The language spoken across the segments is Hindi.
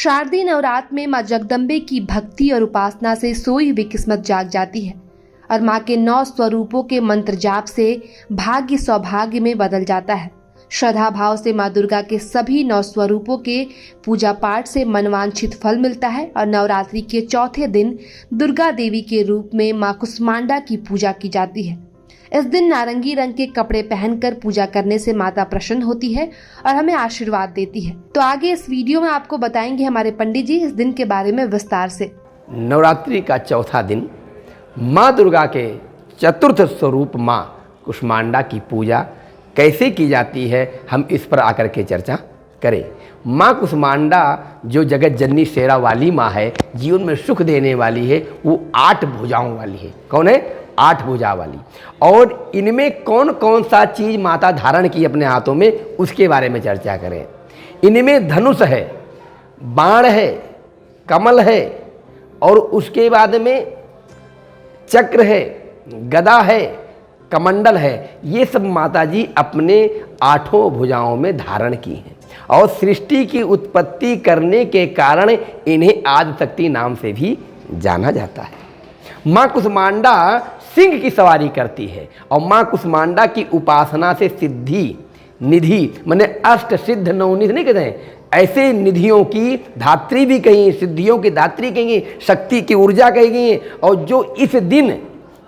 शारदीय नवरात्र में मां जगदम्बे की भक्ति और उपासना से सोई हुई किस्मत जाग जाती है और मां के 9 स्वरूपों के मंत्र जाप से भाग्य सौभाग्य में बदल जाता है। श्रद्धा भाव से मां दुर्गा के सभी 9 स्वरूपों के पूजा पाठ से मनवांछित फल मिलता है और नवरात्रि के चौथे दिन दुर्गा देवी के रूप में मां कुष्मांडा की पूजा की जाती है। इस दिन नारंगी रंग के कपड़े पहनकर पूजा करने से माता प्रसन्न होती है और हमें आशीर्वाद देती है। तो आगे इस वीडियो में आपको बताएंगे हमारे पंडित जी इस दिन के बारे में विस्तार से। नवरात्रि का चौथा दिन माँ दुर्गा के चतुर्थ स्वरूप माँ कुष्मांडा की पूजा कैसे की जाती है, हम इस पर आकर के चर्चा करें। माँ कुष्मांडा जो जगत जननी शेरा वाली माँ है, जीवन में सुख देने वाली है, वो 8 भुजाओं वाली है। कौन है? 8 भुजा वाली। और इनमें कौन कौन सा चीज़ माता धारण की अपने हाथों में, उसके बारे में चर्चा करें। इनमें धनुष है, बाण है, कमल है और उसके बाद में चक्र है, गदा है, कमंडल है। ये सब माता जी अपने 8 भुजाओं में धारण की हैं और सृष्टि की उत्पत्ति करने के कारण इन्हें आदिशक्ति नाम से भी जाना जाता है। माँ कुष्मांडा सिंह की सवारी करती है और माँ कुष्मांडा की उपासना से सिद्धि निधि माने अष्ट सिद्ध नवनिधि नहीं कहते हैं, ऐसे निधियों की धात्री भी कही, सिद्धियों की धात्री कहेंगे, शक्ति की ऊर्जा कहेंगे। और जो इस दिन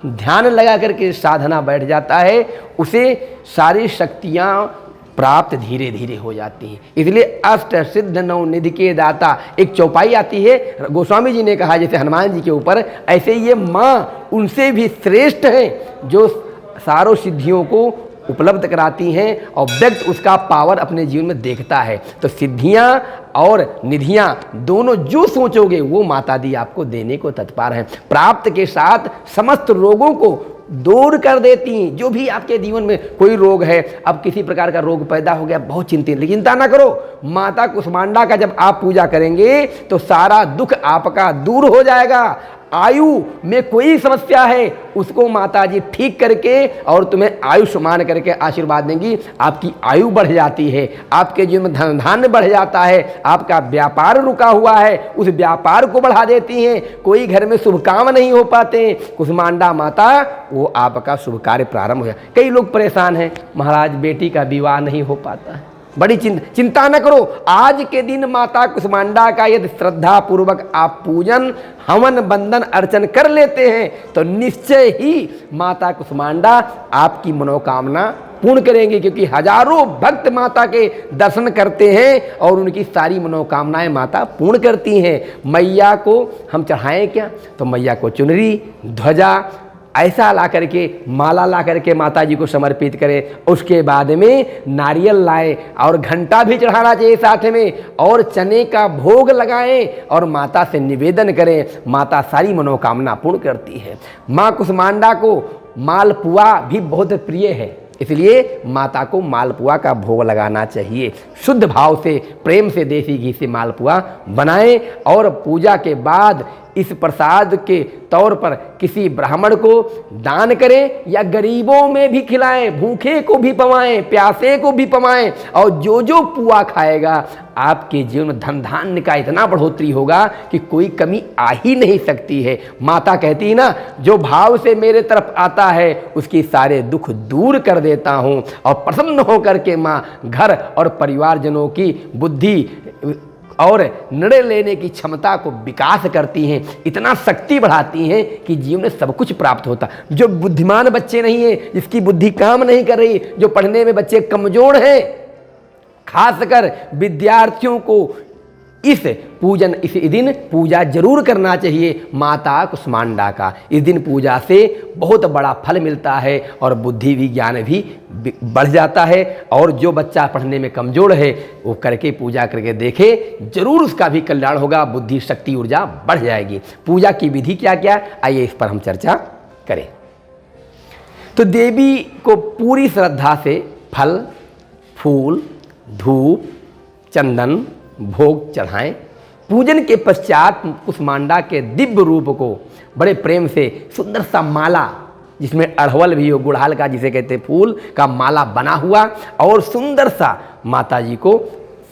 ध्यान लगा करके साधना बैठ जाता है उसे सारी शक्तियाँ प्राप्त धीरे धीरे हो जाती हैं। इसलिए अष्ट सिद्ध नवनिधि के दाता एक चौपाई आती है, गोस्वामी जी ने कहा जैसे हनुमान जी के ऊपर, ऐसे ये माँ उनसे भी श्रेष्ठ हैं जो सारों सिद्धियों को उपलब्ध कराती हैं और व्यक्ति उसका पावर अपने जीवन में देखता है। तो सिद्धियाँ और निधियाँ दोनों जो सोचोगे वो माता दी आपको देने को तत्पर हैं। प्राप्त के साथ समस्त रोगों को दूर कर देती हैं। जो भी आपके जीवन में कोई रोग है, अब किसी प्रकार का रोग पैदा हो गया, बहुत चिंतित, लेकिन चिंता ना करो, माता कुष्मांडा का जब आप पूजा करेंगे तो सारा दुख आपका दूर हो जाएगा। आयु में कोई समस्या है उसको माता जी ठीक करके और तुम्हें आयुष्मान करके आशीर्वाद देंगी। आपकी आयु बढ़ जाती है, आपके जीवन में धन धान्य बढ़ जाता है, आपका व्यापार रुका हुआ है उस व्यापार को बढ़ा देती हैं। कोई घर में शुभ काम नहीं हो पाते, कुष्मांडा माता वो आपका शुभ कार्य प्रारंभ हो जाए। कई लोग परेशान हैं, महाराज बेटी का विवाह नहीं हो पाता है, बड़ी चिंता न करो। आज के दिन माता कुष्मांडा का यदि श्रद्धा पूर्वक आप पूजन हवन बंदन अर्चन कर लेते हैं तो निश्चय ही माता कुष्मांडा आपकी मनोकामना पूर्ण करेंगे, क्योंकि हजारों भक्त माता के दर्शन करते हैं और उनकी सारी मनोकामनाएं माता पूर्ण करती हैं। मैया को हम चढ़ाएं क्या? तो मैया को चुनरी, ध्वजा ऐसा ला करके, माला ला करके माता जी को समर्पित करें। उसके बाद में नारियल लाएं और घंटा भी चढ़ाना चाहिए साथ में, और चने का भोग लगाएं और माता से निवेदन करें। माता सारी मनोकामना पूर्ण करती है। माँ कुष्मांडा को मालपुआ भी बहुत प्रिय है, इसलिए माता को मालपुआ का भोग लगाना चाहिए। शुद्ध भाव से, प्रेम से देसी घी से मालपुआ बनाएं और पूजा के बाद इस प्रसाद के तौर पर किसी ब्राह्मण को दान करें या गरीबों में भी खिलाएं, भूखे को भी पवाएं, प्यासे को भी पवाएं। और जो जो पुआ खाएगा आपके जीवन में धन धान्य का इतना बढ़ोतरी होगा कि कोई कमी आ ही नहीं सकती है। माता कहती है ना, जो भाव से मेरे तरफ आता है उसकी सारे दुख दूर कर देता हूँ। और प्रसन्न होकर के माँ घर और परिवारजनों की बुद्धि और निर्णय लेने की क्षमता को विकास करती हैं, इतना शक्ति बढ़ाती हैं कि जीवन में सब कुछ प्राप्त होता। जो बुद्धिमान बच्चे नहीं हैं, जिसकी बुद्धि काम नहीं कर रही, जो पढ़ने में बच्चे कमजोर हैं, खासकर विद्यार्थियों को इस दिन पूजा जरूर करना चाहिए माता कुष्मांडा का। इस दिन पूजा से बहुत बड़ा फल मिलता है और बुद्धि विज्ञान भी बढ़ जाता है। और जो बच्चा पढ़ने में कमजोर है वो करके पूजा करके देखे, जरूर उसका भी कल्याण होगा, बुद्धि शक्ति ऊर्जा बढ़ जाएगी। पूजा की विधि क्या क्या, आइए इस पर हम चर्चा करें। तो देवी को पूरी श्रद्धा से फल, फूल, धूप, चंदन, भोग चढ़ाएं। पूजन के पश्चात कुष्मांडा के दिव्य रूप को बड़े प्रेम से सुंदर सा माला, जिसमें अड़हवल भी हो, गुड़हल का जिसे कहते हैं फूल का माला बना हुआ, और सुंदर सा माता जी को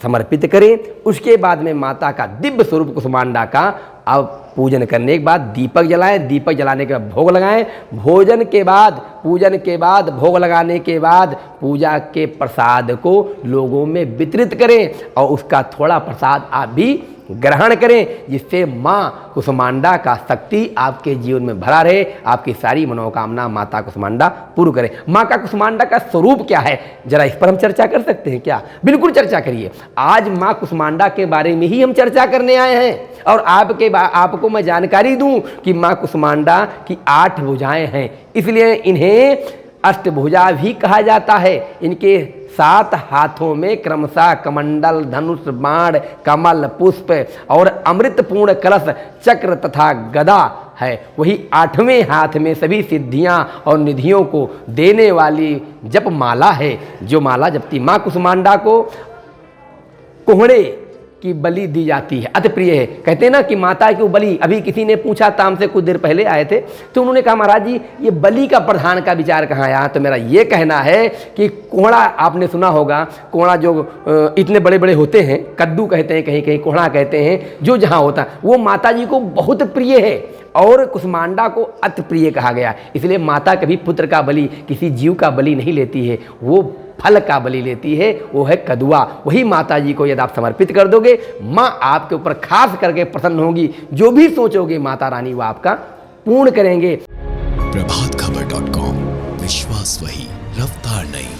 समर्पित करें। उसके बाद में माता का दिव्य स्वरूप कुसुमांडा का अब पूजन करने के बाद दीपक जलाएं। दीपक जलाने के बाद भोग लगाएं। भोजन के बाद, पूजन के बाद, भोग लगाने के बाद पूजा के प्रसाद को लोगों में वितरित करें और उसका थोड़ा प्रसाद आप भी ग्रहण करें, जिससे माँ कुसुमांडा का शक्ति आपके जीवन में भरा रहे, आपकी सारी मनोकामना माता कुसुमांडा पूर्ण करे। माँ का कुसुमांडा का स्वरूप क्या है, जरा इस पर हम चर्चा कर सकते हैं क्या? बिल्कुल चर्चा करिए। आज माँ कुसुमांडा के बारे में ही हम चर्चा करने आए हैं और आपको मैं जानकारी दूं कि माँ कुसुमांडा की 8 भुजाएं हैं, इसलिए इन्हें अष्टभुजा भी कहा जाता है। इनके 7 हाथों में क्रमशः कमंडल, धनुष, बाण, कमल, पुष्प और अमृतपूर्ण कलश, चक्र तथा गदा है। वही 8वें हाथ में सभी सिद्धियां और निधियों को देने वाली जप माला है, जो माला जपती माँ कुसुमांडा को कोहड़े की बलि दी जाती है, अति प्रिय है। कहते हैं ना कि माता की बलि, अभी किसी ने पूछा था हमसे, कुछ देर पहले आए थे, तो उन्होंने कहा महाराज जी ये बलि का प्रधान का विचार कहाँ आया? तो मेरा ये कहना है कि कोहड़ा आपने सुना होगा, कोहड़ा जो इतने बड़े बड़े होते हैं, कद्दू कहते हैं, कहीं कहीं कोहड़ा कहते हैं, जो जहाँ होता है वो माता जी को बहुत प्रिय है और कुसुमांडा को अति प्रिय कहा गया। इसलिए माता कभी पुत्र का बलि, किसी जीव का बलि नहीं लेती है, वो फल का बलि लेती है, वो है कदुआ। वही माता जी को यदि आप समर्पित कर दोगे, माँ आपके ऊपर खास करके प्रसन्न होगी। जो भी सोचोगे माता रानी वो आपका पूर्ण करेंगे। प्रभातखबर.com, विश्वास वही, रफ्तार नहीं।